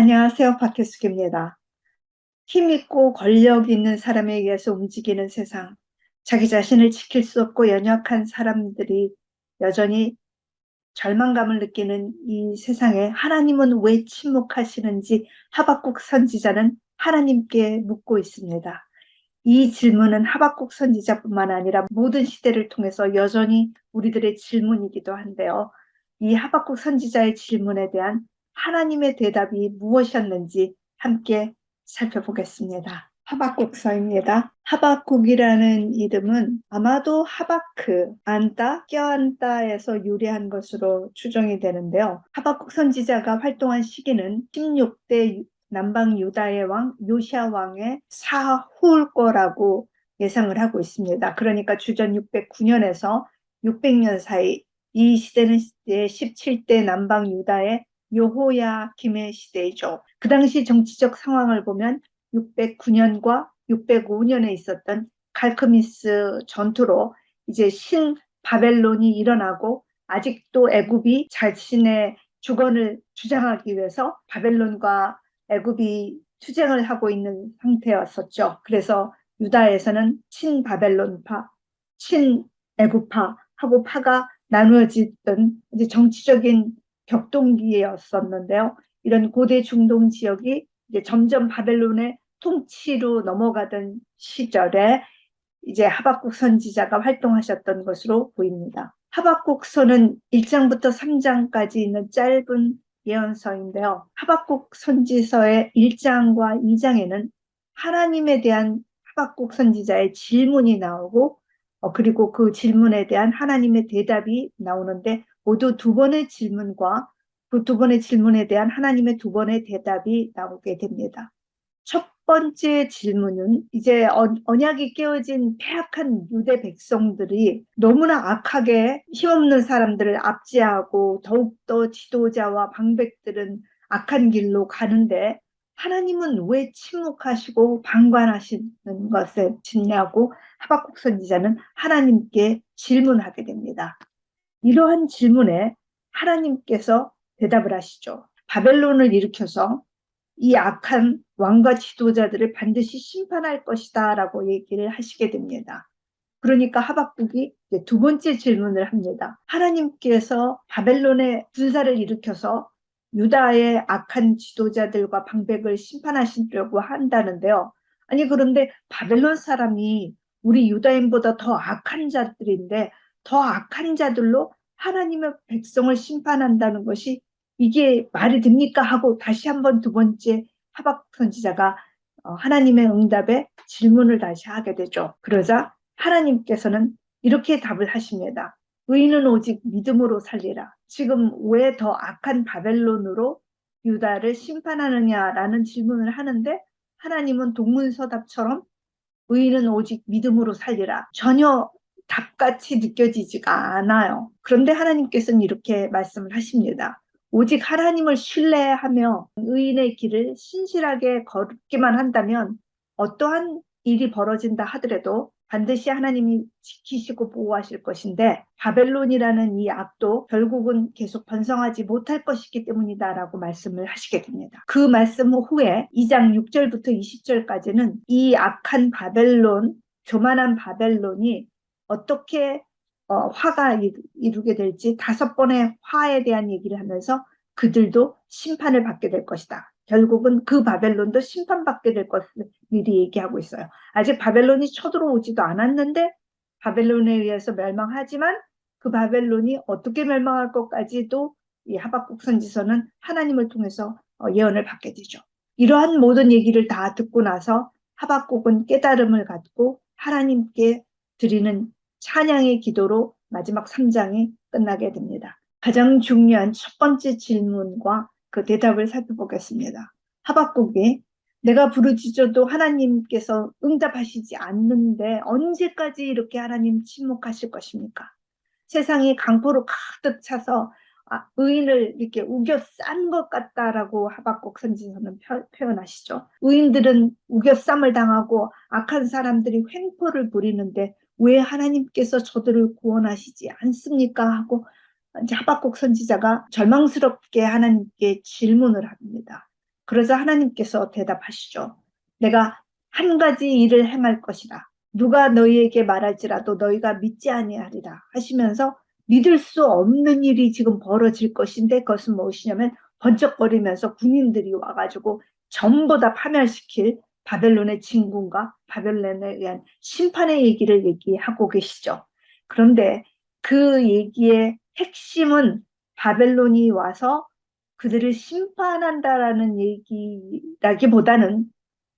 안녕하세요. 박혜숙입니다. 힘 있고 권력 있는 사람에 의해서 움직이는 세상. 자기 자신을 지킬 수 없고 연약한 사람들이 여전히 절망감을 느끼는 이 세상에 하나님은 왜 침묵하시는지 하박국 선지자는 하나님께 묻고 있습니다. 이 질문은 하박국 선지자뿐만 아니라 모든 시대를 통해서 여전히 우리들의 질문이기도 한데요. 이 하박국 선지자의 질문에 대한 하나님의 대답이 무엇이었는지 함께 살펴보겠습니다. 하박국서입니다. 하박국이라는 이름은 아마도 하바크, 앉다, 껴앉다에서 유래한 것으로 추정이 되는데요. 하박국 선지자가 활동한 시기는 16대 남방 유다의 왕 요시야 왕의 사후일 거라고 예상을 하고 있습니다. 그러니까 주전 609년에서 600년 사이, 이 시대는 17대 남방 유다의 여호야김의 시대이죠. 그 당시 정치적 상황을 보면 609년과 605년에 있었던 칼크미스 전투로 이제 신 바벨론이 일어나고, 아직도 애굽이 자신의 주권을 주장하기 위해서 바벨론과 애굽이 투쟁을 하고 있는 상태였었죠. 그래서 유다에서는 친바벨론파, 친애굽파 하고 파가 나누어지던 이제 정치적인 격동기였었는데요. 이런 고대 중동 지역이 이제 점점 바벨론의 통치로 넘어가던 시절에 이제 하박국 선지자가 활동하셨던 것으로 보입니다. 하박국서는 1장부터 3장까지 있는 짧은 예언서인데요. 하박국 선지서의 1장과 2장에는 하나님에 대한 하박국 선지자의 질문이 나오고, 그리고 그 질문에 대한 하나님의 대답이 나오는데, 모두 두 번의 질문과 그 두 번의 질문에 대한 하나님의 두 번의 대답이 나오게 됩니다. 첫 번째 질문은 이제 언약이 깨어진 패악한 유대 백성들이 너무나 악하게 힘없는 사람들을 압제하고, 더욱더 지도자와 방백들은 악한 길로 가는데 하나님은 왜 침묵하시고 방관하시는 것에 짓냐고 하박국 선지자는 하나님께 질문하게 됩니다. 이러한 질문에 하나님께서 대답을 하시죠. 바벨론을 일으켜서 이 악한 왕과 지도자들을 반드시 심판할 것이다 라고 얘기를 하시게 됩니다. 그러니까 하박국이 이제 두 번째 질문을 합니다. 하나님께서 바벨론의 군사를 일으켜서 유다의 악한 지도자들과 방백을 심판하시려고 한다는데요. 아니, 그런데 바벨론 사람이 우리 유다인보다 더 악한 자들인데 더 악한 자들로 하나님의 백성을 심판한다는 것이 이게 말이 됩니까? 하고 다시 한번 두 번째 하박국 선지자가 하나님의 응답에 질문을 다시 하게 되죠. 그러자 하나님께서는 이렇게 답을 하십니다. 의인은 오직 믿음으로 살리라. 지금 왜 더 악한 바벨론으로 유다를 심판하느냐라는 질문을 하는데, 하나님은 동문서답처럼 의인은 오직 믿음으로 살리라, 전혀 답같이 느껴지지가 않아요. 그런데 하나님께서는 이렇게 말씀을 하십니다. 오직 하나님을 신뢰하며 의인의 길을 신실하게 걷기만 한다면 어떠한 일이 벌어진다 하더라도 반드시 하나님이 지키시고 보호하실 것인데, 바벨론이라는 이 악도 결국은 계속 번성하지 못할 것이기 때문이다라고 말씀을 하시게 됩니다. 그 말씀 후에 2장 6절부터 20절까지는 이 악한 바벨론, 교만한 바벨론이 어떻게 화가 이루게 될지 5번의 화에 대한 얘기를 하면서 그들도 심판을 받게 될 것이다. 결국은 그 바벨론도 심판받게 될 것을 미리 얘기하고 있어요. 아직 바벨론이 쳐들어오지도 않았는데 바벨론에 의해서 멸망하지만 그 바벨론이 어떻게 멸망할 것까지도 이 하박국 선지서는 하나님을 통해서 예언을 받게 되죠. 이러한 모든 얘기를 다 듣고 나서 하박국은 깨달음을 갖고 하나님께 드리는 찬양의 기도로 마지막 3장이 끝나게 됩니다. 가장 중요한 첫 번째 질문과 그 대답을 살펴보겠습니다. 하박국이 내가 부르짖어도 하나님께서 응답하시지 않는데 언제까지 이렇게 하나님 침묵하실 것입니까? 세상이 강포로 가득 차서 의인을 이렇게 우겨 싼 것 같다라고 하박국 선지서는 표현하시죠. 의인들은 우겨 쌈을 당하고 악한 사람들이 횡포를 부리는데 왜 하나님께서 저들을 구원하시지 않습니까? 하고 이제 하박국 선지자가 절망스럽게 하나님께 질문을 합니다. 그러자 하나님께서 대답하시죠. 내가 한 가지 일을 행할 것이다. 누가 너희에게 말할지라도 너희가 믿지 아니하리라 하시면서 믿을 수 없는 일이 지금 벌어질 것인데 그것은 무엇이냐면 번쩍거리면서 군인들이 와가지고 전부 다 파멸시킬 바벨론의 진군과 바벨론에 의한 심판의 얘기를 얘기하고 계시죠. 그런데 그 얘기의 핵심은 바벨론이 와서 그들을 심판한다라는 얘기라기보다는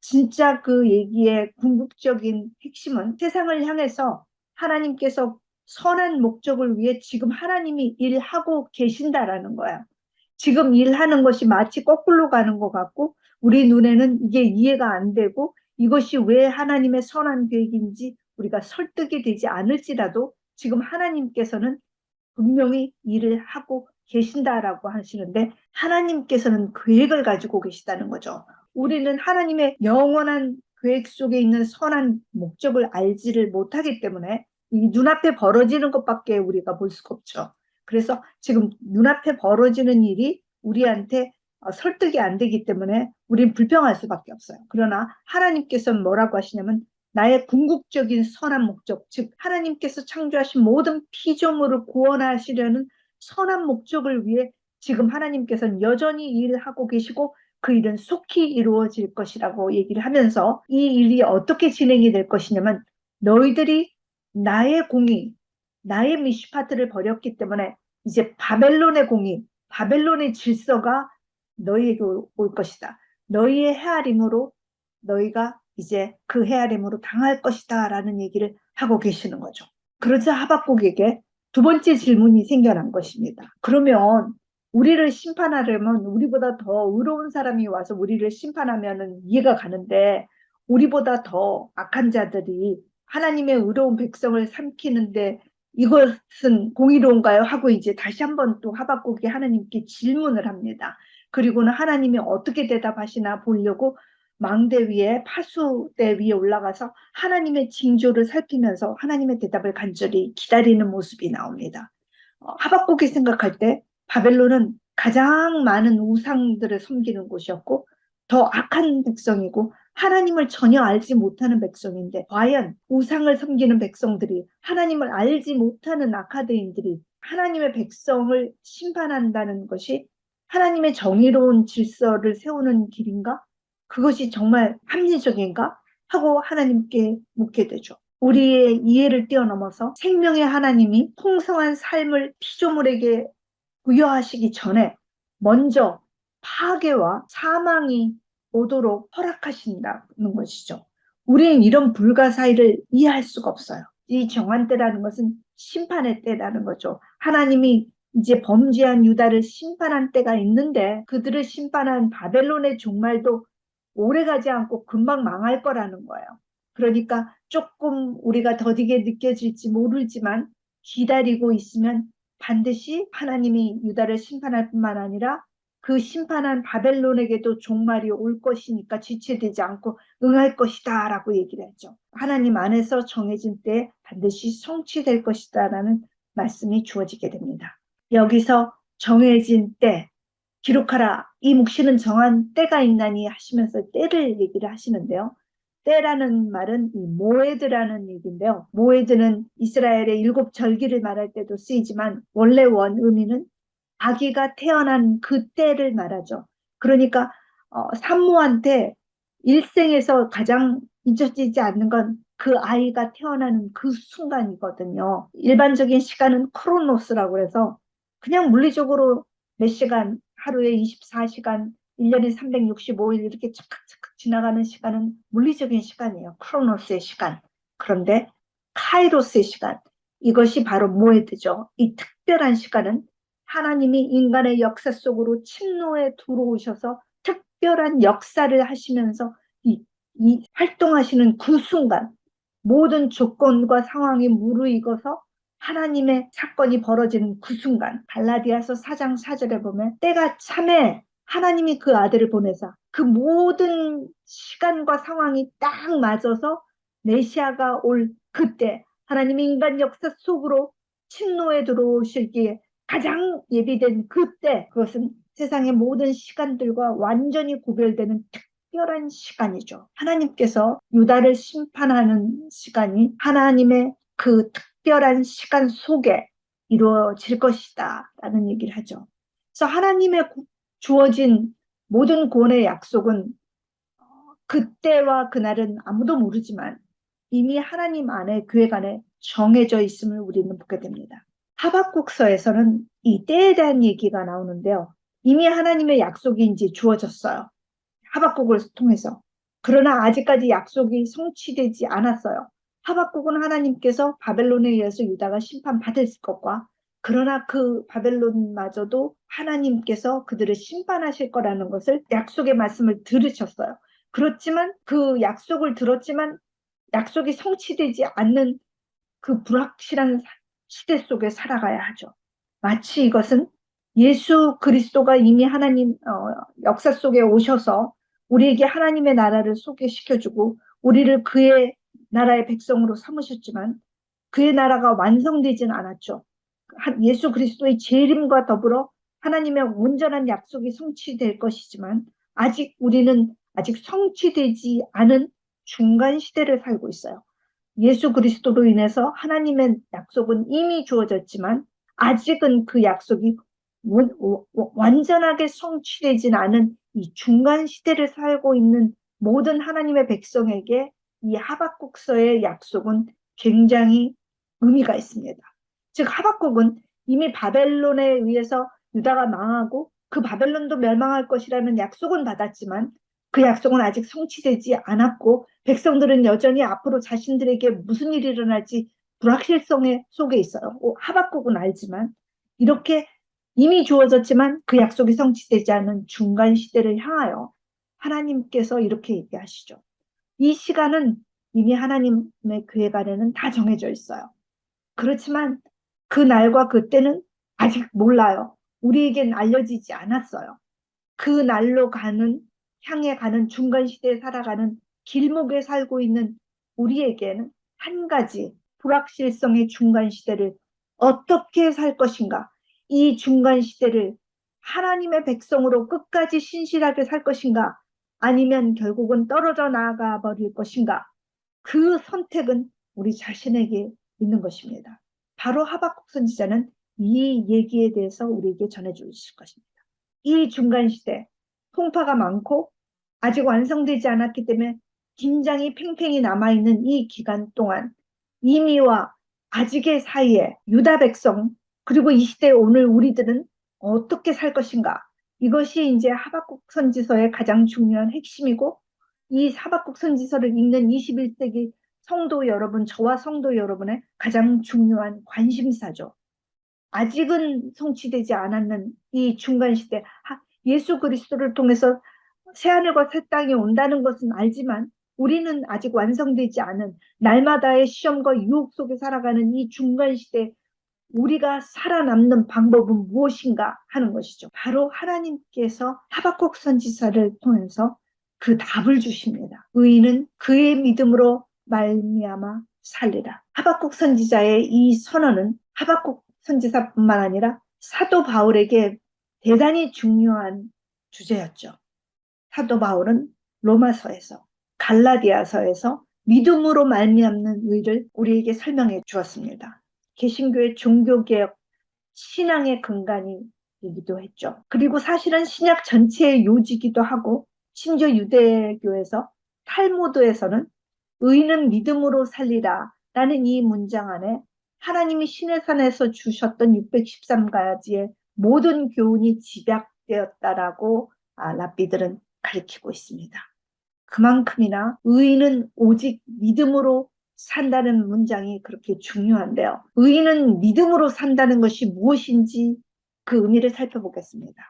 진짜 그 얘기의 궁극적인 핵심은 세상을 향해서 하나님께서 선한 목적을 위해 지금 하나님이 일하고 계신다라는 거야. 지금 일하는 것이 마치 거꾸로 가는 것 같고 우리 눈에는 이게 이해가 안 되고 이것이 왜 하나님의 선한 계획인지 우리가 설득이 되지 않을지라도 지금 하나님께서는 분명히 일을 하고 계신다라고 하시는데 하나님께서는 계획을 가지고 계시다는 거죠. 우리는 하나님의 영원한 계획 속에 있는 선한 목적을 알지를 못하기 때문에 이 눈앞에 벌어지는 것밖에 우리가 볼 수가 없죠. 그래서 지금 눈앞에 벌어지는 일이 우리한테 설득이 안 되기 때문에 우린 불평할 수밖에 없어요. 그러나 하나님께서는 뭐라고 하시냐면 나의 궁극적인 선한 목적, 즉 하나님께서 창조하신 모든 피조물을 구원하시려는 선한 목적을 위해 지금 하나님께서는 여전히 일을 하고 계시고 그 일은 속히 이루어질 것이라고 얘기를 하면서 이 일이 어떻게 진행이 될 것이냐면 너희들이 나의 공의, 나의 미슈파트를 버렸기 때문에 이제 바벨론의 공의, 바벨론의 질서가 너희에게 올 것이다. 너희의 헤아림으로 너희가 이제 그 헤아림으로 당할 것이다 라는 얘기를 하고 계시는 거죠. 그러자 하박국에게 두 번째 질문이 생겨난 것입니다. 그러면 우리를 심판하려면 우리보다 더 의로운 사람이 와서 우리를 심판하면 이해가 가는데 우리보다 더 악한 자들이 하나님의 의로운 백성을 삼키는데 이것은 공의로운가요? 하고 이제 다시 한번 또 하박국이 하나님께 질문을 합니다. 그리고는 하나님이 어떻게 대답하시나 보려고 망대 위에 파수대 위에 올라가서 하나님의 징조를 살피면서 하나님의 대답을 간절히 기다리는 모습이 나옵니다. 하박국이 생각할 때 바벨론은 가장 많은 우상들을 섬기는 곳이었고 더 악한 백성이고 하나님을 전혀 알지 못하는 백성인데 과연 우상을 섬기는 백성들이 하나님을 알지 못하는 악하대인들이 하나님의 백성을 심판한다는 것이 하나님의 정의로운 질서를 세우는 길인가? 그것이 정말 합리적인가? 하고 하나님께 묻게 되죠. 우리의 이해를 뛰어넘어서 생명의 하나님이 풍성한 삶을 피조물에게 부여하시기 전에 먼저 파괴와 사망이 오도록 허락하신다는 것이죠. 우리는 이런 불가사의를 이해할 수가 없어요. 이 정한 때라는 것은 심판의 때라는 거죠. 하나님이 이제 범죄한 유다를 심판한 때가 있는데 그들을 심판한 바벨론의 종말도 오래가지 않고 금방 망할 거라는 거예요. 그러니까 조금 우리가 더디게 느껴질지 모르지만 기다리고 있으면 반드시 하나님이 유다를 심판할 뿐만 아니라 그 심판한 바벨론에게도 종말이 올 것이니까 지체되지 않고 응할 것이다 라고 얘기를 했죠. 하나님 안에서 정해진 때에 반드시 성취될 것이다 라는 말씀이 주어지게 됩니다. 여기서 정해진 때 기록하라. 이 묵시는 정한 때가 있나니 하시면서 때를 얘기를 하시는데요. 때라는 말은 이 모에드라는 얘기인데요. 모에드는 이스라엘의 7절기를 말할 때도 쓰이지만 원래 원 의미는 아기가 태어난 그 때를 말하죠. 그러니까 산모한테 일생에서 가장 잊혀지지 않는 건 그 아이가 태어나는 그 순간이거든요. 일반적인 시간은 크로노스라고 해서 그냥 물리적으로 몇 시간, 하루에 24시간, 1년에 365일 이렇게 착각착각 지나가는 시간은 물리적인 시간이에요. 크로노스의 시간. 그런데 카이로스의 시간, 이것이 바로 모에드죠. 이 특별한 시간은 하나님이 인간의 역사 속으로 침노에 들어오셔서 특별한 역사를 하시면서 이 활동하시는 그 순간 모든 조건과 상황이 무르익어서 하나님의 사건이 벌어지는 그 순간 갈라디아서 4장 4절에 보면 때가 참에 하나님이 그 아들을 보내사 그 모든 시간과 상황이 딱 맞아서 메시아가 올 그때 하나님이 인간 역사 속으로 침노에 들어오실 기에 가장 예비된 그때 그것은 세상의 모든 시간들과 완전히 구별되는 특별한 시간이죠. 하나님께서 유다를 심판하는 시간이 하나님의 그 특별한 시간 속에 이루어질 것이다 라는 얘기를 하죠. 그래서 하나님의 주어진 모든 구원의 약속은 그때와 그날은 아무도 모르지만 이미 하나님 안에 계획 안에 정해져 있음을 우리는 보게 됩니다. 하박국서에서는 이 때에 대한 얘기가 나오는데요. 이미 하나님의 약속이 이제 주어졌어요. 하박국을 통해서. 그러나 아직까지 약속이 성취되지 않았어요. 하박국은 하나님께서 바벨론에 의해서 유다가 심판받을 것과 그러나 그 바벨론마저도 하나님께서 그들을 심판하실 거라는 것을 약속의 말씀을 들으셨어요. 그렇지만 그 약속을 들었지만 약속이 성취되지 않는 그 불확실한 시대 속에 살아가야 하죠. 마치 이것은 예수 그리스도가 이미 하나님 역사 속에 오셔서 우리에게 하나님의 나라를 소개시켜주고 우리를 그의 나라의 백성으로 삼으셨지만 그의 나라가 완성되지는 않았죠. 예수 그리스도의 재림과 더불어 하나님의 온전한 약속이 성취될 것이지만 우리는 아직 성취되지 않은 중간 시대를 살고 있어요. 예수 그리스도로 인해서 하나님의 약속은 이미 주어졌지만 아직은 그 약속이 완전하게 성취되진 않은 이 중간 시대를 살고 있는 모든 하나님의 백성에게 이 하박국서의 약속은 굉장히 의미가 있습니다. 즉 하박국은 이미 바벨론에 의해서 유다가 망하고 그 바벨론도 멸망할 것이라는 약속은 받았지만 그 약속은 아직 성취되지 않았고 백성들은 여전히 앞으로 자신들에게 무슨 일이 일어날지 불확실성 속에 있어요. 하박국은 알지만 이렇게 이미 주어졌지만 그 약속이 성취되지 않은 중간 시대를 향하여 하나님께서 이렇게 얘기하시죠. 이 시간은 이미 하나님의 계획 안에는 다 정해져 있어요. 그렇지만 그 날과 그 때는 아직 몰라요. 우리에겐 알려지지 않았어요. 그 날로 향해 가는 중간 시대에 살아가는 길목에 살고 있는 우리에게는 한 가지 불확실성의 중간 시대를 어떻게 살 것인가? 이 중간 시대를 하나님의 백성으로 끝까지 신실하게 살 것인가? 아니면 결국은 떨어져 나가 버릴 것인가? 그 선택은 우리 자신에게 있는 것입니다. 바로 하박국 선지자는 이 얘기에 대해서 우리에게 전해주실 것입니다. 이 중간 시대, 풍파가 많고 아직 완성되지 않았기 때문에 긴장이 팽팽히 남아있는 이 기간 동안 이미와 아직의 사이에 유다 백성 그리고 이 시대 오늘 우리들은 어떻게 살 것인가? 이것이 이제 하박국 선지서의 가장 중요한 핵심이고 이 하박국 선지서를 읽는 21세기 성도 여러분, 저와 성도 여러분의 가장 중요한 관심사죠. 아직은 성취되지 않았는 이 중간 시대, 예수 그리스도를 통해서 새하늘과 새 땅이 온다는 것은 알지만 우리는 아직 완성되지 않은 날마다의 시험과 유혹 속에 살아가는 이 중간 시대 우리가 살아남는 방법은 무엇인가 하는 것이죠. 바로 하나님께서 하박국 선지자를 통해서 그 답을 주십니다. 의인은 그의 믿음으로 말미암아 살리라. 하박국 선지자의 이 선언은 하박국 선지자뿐만 아니라 사도 바울에게 대단히 중요한 주제였죠. 사도 바울은 로마서에서 갈라디아서에서 믿음으로 말미암는 의를 우리에게 설명해 주었습니다. 개신교의 종교개혁 신앙의 근간이기도 했죠. 그리고 사실은 신약 전체의 요지기도 하고 심지어 유대교에서 탈무드에서는 의인은 믿음으로 살리라 라는 이 문장 안에 하나님이 시내산에서 주셨던 613가지의 모든 교훈이 집약되었다라고 랍비들은 가리키고 있습니다. 그만큼이나 의인은 오직 믿음으로 산다는 문장이 그렇게 중요한데요. 의인은 믿음으로 산다는 것이 무엇인지 그 의미를 살펴보겠습니다.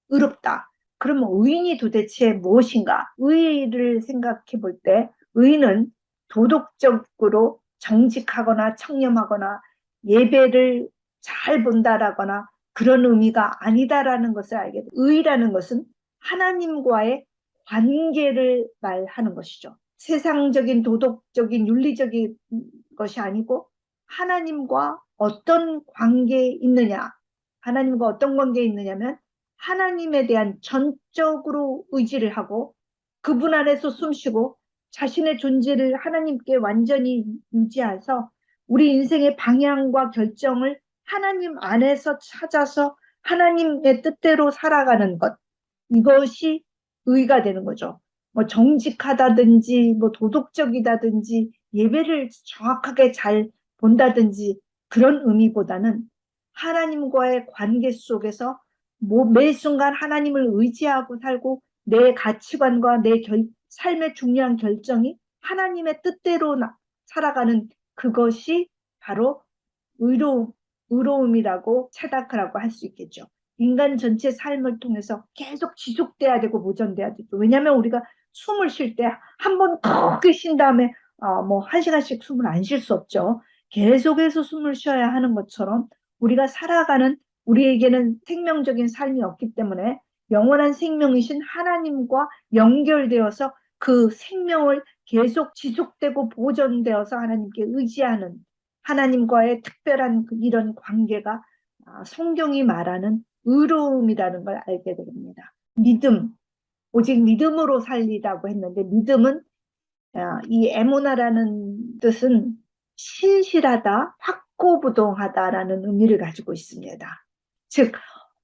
의롭다. 그러면 의인이 도대체 무엇인가? 의를 생각해 볼 때 의인은 도덕적으로 정직하거나 청렴하거나 예배를 잘 본다라거나 그런 의미가 아니다라는 것을 알게 돼요. 의라는 것은 하나님과의 관계를 말하는 것이죠. 세상적인 도덕적인 윤리적인 것이 아니고 하나님과 어떤 관계에 있느냐. 하나님과 어떤 관계에 있느냐면 하나님에 대한 전적으로 의지를 하고 그분 안에서 숨쉬고 자신의 존재를 하나님께 완전히 유지해서 우리 인생의 방향과 결정을 하나님 안에서 찾아서 하나님의 뜻대로 살아가는 것. 이것이 의가 되는 거죠. 뭐 정직하다든지 뭐 도덕적이다든지 예배를 정확하게 잘 본다든지 그런 의미보다는 하나님과의 관계 속에서 뭐 매 순간 하나님을 의지하고 살고 내 가치관과 내 삶의 중요한 결정이 하나님의 뜻대로 살아가는 그것이 바로 의로움이라고 체다크라고 할 수 있겠죠. 인간 전체 삶을 통해서 계속 지속돼야 되고 보존돼야 되고 왜냐하면 우리가 숨을 쉴 때 한 번 크게 쉰 다음에 뭐 1시간씩 숨을 안 쉴 수 없죠. 계속해서 숨을 쉬어야 하는 것처럼 우리가 살아가는 우리에게는 생명적인 삶이 없기 때문에 영원한 생명이신 하나님과 연결되어서 그 생명을 계속 지속되고 보존되어서 하나님께 의지하는 하나님과의 특별한 이런 관계가 성경이 말하는 의로움이라는 걸 알게 됩니다. 믿음, 오직 믿음으로 살리라고 했는데 믿음은 이 에모나라는 뜻은 신실하다, 확고부동하다라는 의미를 가지고 있습니다. 즉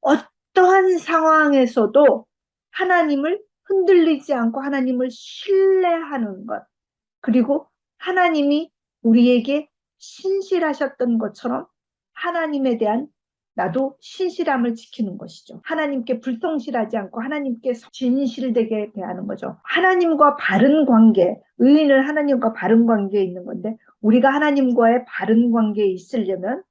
어떠한 상황에서도 하나님을 흔들리지 않고 하나님을 신뢰하는 것 그리고 하나님이 우리에게 신실하셨던 것처럼 하나님에 대한 나도 신실함을 지키는 것이죠. 하나님께 불성실하지 않고 하나님께 진실되게 대하는 거죠. 하나님과 바른 관계, 의인은 하나님과 바른 관계에 있는 건데 우리가 하나님과의 바른 관계에 있으려면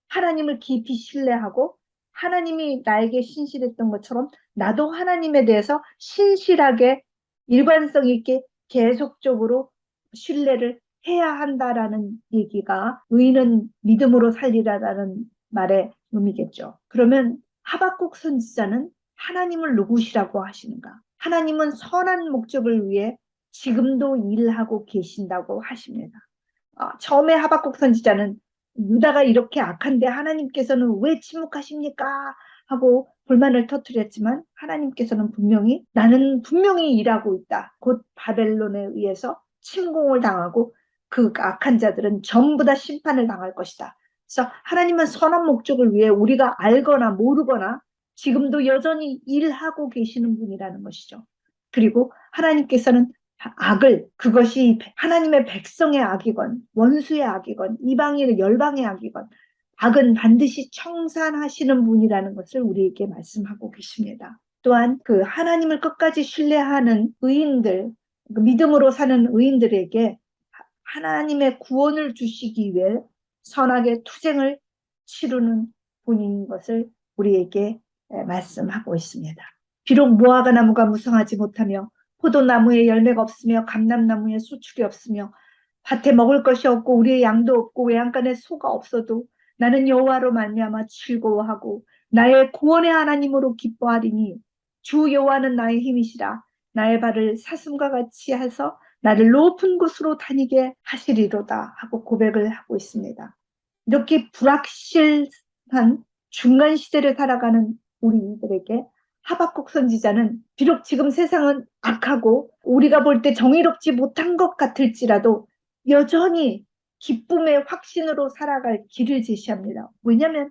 하나님을 깊이 신뢰하고 하나님이 나에게 신실했던 것처럼 나도 하나님에 대해서 신실하게 일관성 있게 계속적으로 신뢰를 해야 한다라는 얘기가 의인은 믿음으로 살리라라는 말의 의미겠죠. 그러면 하박국 선지자는 하나님을 누구시라고 하시는가? 하나님은 선한 목적을 위해 지금도 일하고 계신다고 하십니다. 처음에 하박국 선지자는 유다가 이렇게 악한데 하나님께서는 왜 침묵하십니까? 하고 불만을 터뜨렸지만 하나님께서는 분명히 나는 분명히 일하고 있다. 곧 바벨론에 의해서 침공을 당하고 그 악한 자들은 전부 다 심판을 당할 것이다. 그래서 하나님은 선한 목적을 위해 우리가 알거나 모르거나 지금도 여전히 일하고 계시는 분이라는 것이죠. 그리고 하나님께서는 악을 그것이 하나님의 백성의 악이건 원수의 악이건 이방인의 열방의 악이건 악은 반드시 청산하시는 분이라는 것을 우리에게 말씀하고 계십니다. 또한 그 하나님을 끝까지 신뢰하는 의인들 믿음으로 사는 의인들에게 하나님의 구원을 주시기 위해 선하게 투쟁을 치르는 분인 것을 우리에게 말씀하고 있습니다. 비록 무화과 나무가 무성하지 못하며 포도나무에 열매가 없으며 감람나무에 수출이 없으며 밭에 먹을 것이 없고 우리의 양도 없고 외양간에 소가 없어도 나는 여호와로 말미암아 즐거워하고 나의 구원의 하나님으로 기뻐하리니 주 여호와는 나의 힘이시라 나의 발을 사슴과 같이 해서 나를 높은 곳으로 다니게 하시리로다 하고 고백을 하고 있습니다. 이렇게 불확실한 중간 시대를 살아가는 우리들에게 하박국 선지자는 비록 지금 세상은 악하고 우리가 볼 때 정의롭지 못한 것 같을지라도 여전히 기쁨의 확신으로 살아갈 길을 제시합니다. 왜냐하면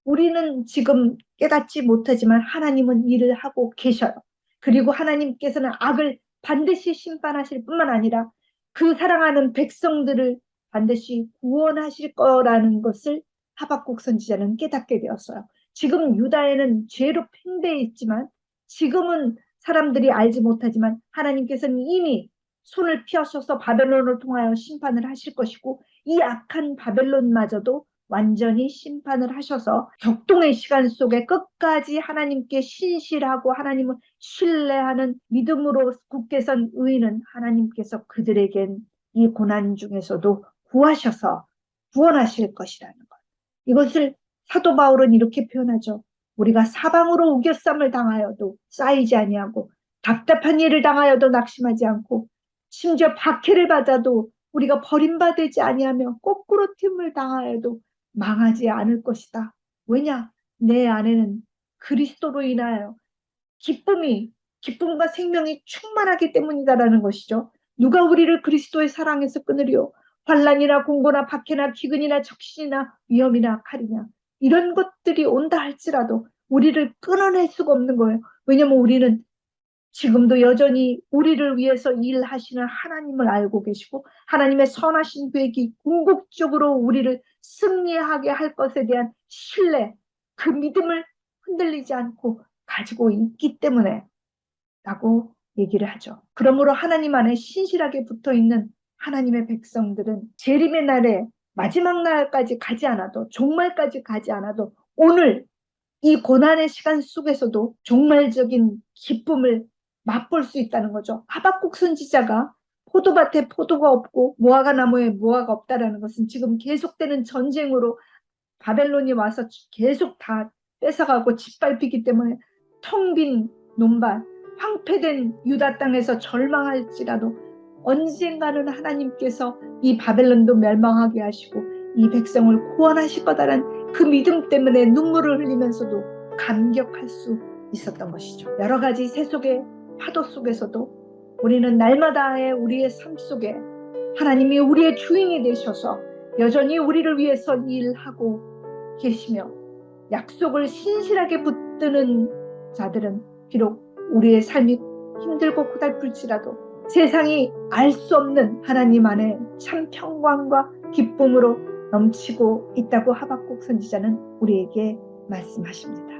우리는 지금 깨닫지 못하지만 하나님은 일을 하고 계셔요. 그리고 하나님께서는 악을 반드시 심판하실 뿐만 아니라 그 사랑하는 백성들을 반드시 구원하실 거라는 것을 하박국 선지자는 깨닫게 되었어요. 지금 유다에는 죄로 팽배해 있지만 지금은 사람들이 알지 못하지만 하나님께서는 이미 손을 펴셔서 바벨론을 통하여 심판을 하실 것이고 이 악한 바벨론마저도 완전히 심판을 하셔서 격동의 시간 속에 끝까지 하나님께 신실하고 하나님을 신뢰하는 믿음으로 굳게 선 의인은 하나님께서 그들에겐 이 고난 중에서도 구하셔서 구원하실 것이라는 것. 이것을 사도 바울은 이렇게 표현하죠. 우리가 사방으로 우겨쌈을 당하여도 쌓이지 아니하고 답답한 일을 당하여도 낙심하지 않고 심지어 박해를 받아도 우리가 버림받지 아니하며 거꾸로 틈을 당하여도 망하지 않을 것이다. 왜냐? 내 안에는 그리스도로 인하여 기쁨과 생명이 충만하기 때문이다라는 것이죠. 누가 우리를 그리스도의 사랑에서 끊으리요? 환난이나 공고나 박해나 기근이나 적신이나 위험이나 칼이냐. 이런 것들이 온다 할지라도 우리를 끊어낼 수가 없는 거예요. 왜냐하면 우리는 지금도 여전히 우리를 위해서 일하시는 하나님을 알고 계시고 하나님의 선하신 계획이 궁극적으로 우리를 승리하게 할 것에 대한 신뢰, 그 믿음을 흔들리지 않고 가지고 있기 때문에 라고 얘기를 하죠. 그러므로 하나님 안에 신실하게 붙어있는 하나님의 백성들은 재림의 날에 마지막 날까지 가지 않아도 종말까지 가지 않아도 오늘 이 고난의 시간 속에서도 종말적인 기쁨을 맛볼 수 있다는 거죠. 하박국 선지자가 포도밭에 포도가 없고 무화과 나무에 무화과가 없다라는 것은 지금 계속되는 전쟁으로 바벨론이 와서 계속 다 뺏어가고 짓밟히기 때문에 텅 빈 논밭, 황폐된 유다 땅에서 절망할지라도 언젠가는 하나님께서 이 바벨론도 멸망하게 하시고 이 백성을 구원하실 거다라는 그 믿음 때문에 눈물을 흘리면서도 감격할 수 있었던 것이죠. 여러 가지 세속의 파도 속에서도 우리는 날마다의 우리의 삶 속에 하나님이 우리의 주인이 되셔서 여전히 우리를 위해서 일하고 계시며 약속을 신실하게 붙드는 자들은 비록 우리의 삶이 힘들고 고달플지라도 세상이 알 수 없는 하나님 안에 참 평강과 기쁨으로 넘치고 있다고 하박국 선지자는 우리에게 말씀하십니다.